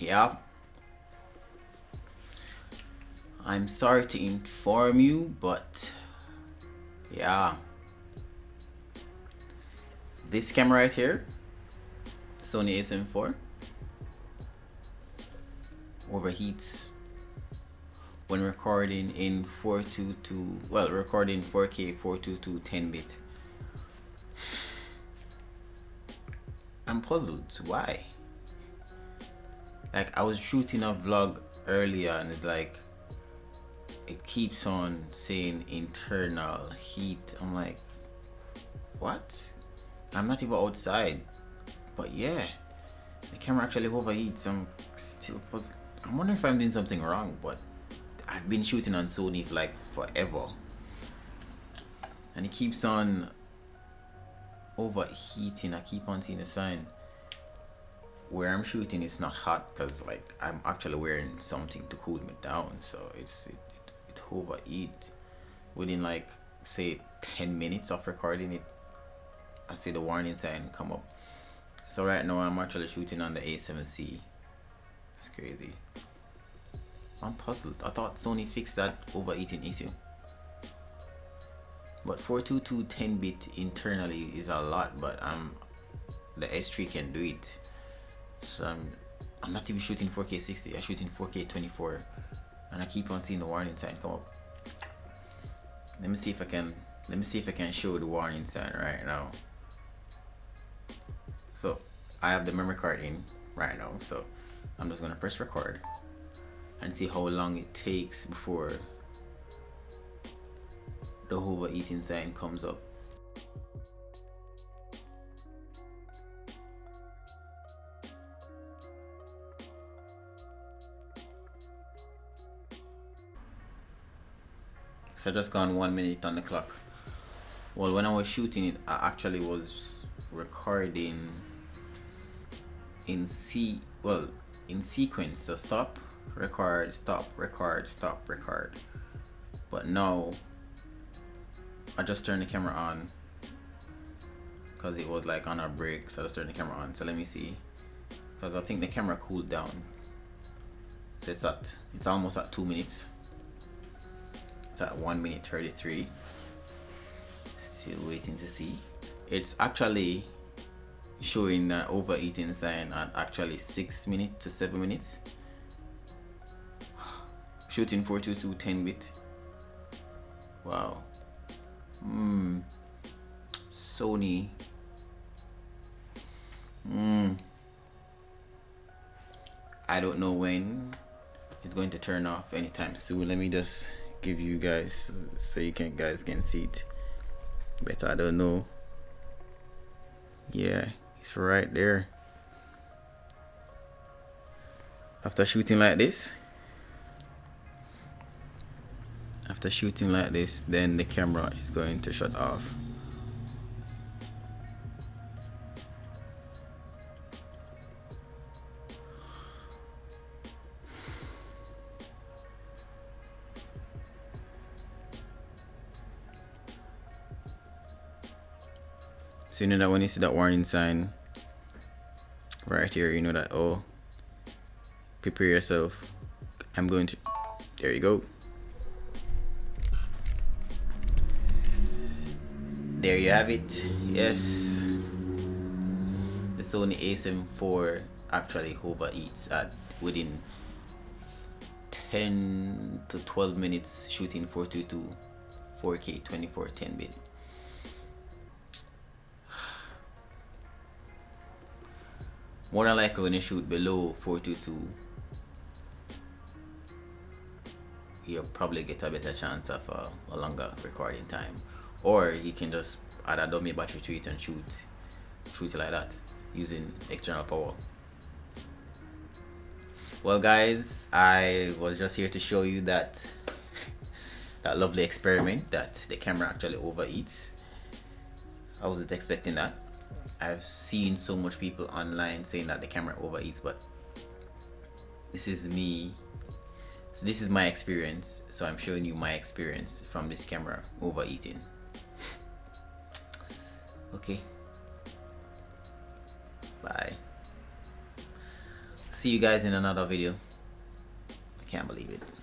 Yeah, I'm sorry to inform you, but yeah, this camera right here, Sony A7IV, overheats when recording in 422, well, recording 4K 422 10-bit. I'm puzzled. Why? Like, I was shooting a vlog earlier and it's like it keeps on saying internal heat. I'm like, what? I'm not even outside, but yeah, the camera actually overheats. I'm still puzzled. I'm wondering if I'm doing something wrong, but I've been shooting on Sony for like forever and it keeps on overheating. I keep on seeing a sign. Where I'm shooting it's not hot because like I'm actually wearing something to cool me down, so it overheat within like say 10 minutes of recording it. I see the warning sign come up. So right now I'm actually shooting on the A7C. It's crazy. I'm puzzled. I thought Sony fixed that overheating issue, but 422 10-bit internally is a lot, but the S3 can do it. So I'm not even shooting 4K 60. I'm shooting 4K 24, and I keep on seeing the warning sign come up. Let me see if I can show the warning sign right now. So I have the memory card in right now, so I'm just gonna press record and see how long it takes before the overheating sign comes up. So I just gone 1 minute on the clock. Well, when I was shooting it, I actually was recording in sequence. So stop, record, stop, record, stop, record. But now I just turned the camera on because it was like on a break, so I just turned the camera on. So let me see, because I think the camera cooled down. So it's almost at 2 minutes. It's at 1 minute 33. Still waiting to see. It's actually showing an overheating sign at actually 6 minutes to 7 minutes. Shooting 422 10-bit. Wow. Sony. I don't know when it's going to turn off anytime soon. Let me just give you guys so you guys can see it better. I don't know. Yeah, it's right there. After shooting like this, then the camera is going to shut off. So you know that when you see that warning sign right here, you know that, oh, prepare yourself. I'm going to, there you go. There you have it. Yes, the Sony A7IV actually overheats at within 10 to 12 minutes shooting 422 4K 24 10-bit. More than likely when you shoot below 422, you'll probably get a better chance of a longer recording time, or you can just add a dummy battery to it and shoot it like that using external power. Well guys, I was just here to show you that lovely experiment that the camera actually overheats. I wasn't expecting that. I've seen so much people online saying that the camera overheats, but this is me. So this is my experience. So I'm showing you my experience from this camera overheating. Okay. Bye. see you guys in another video. I can't believe it.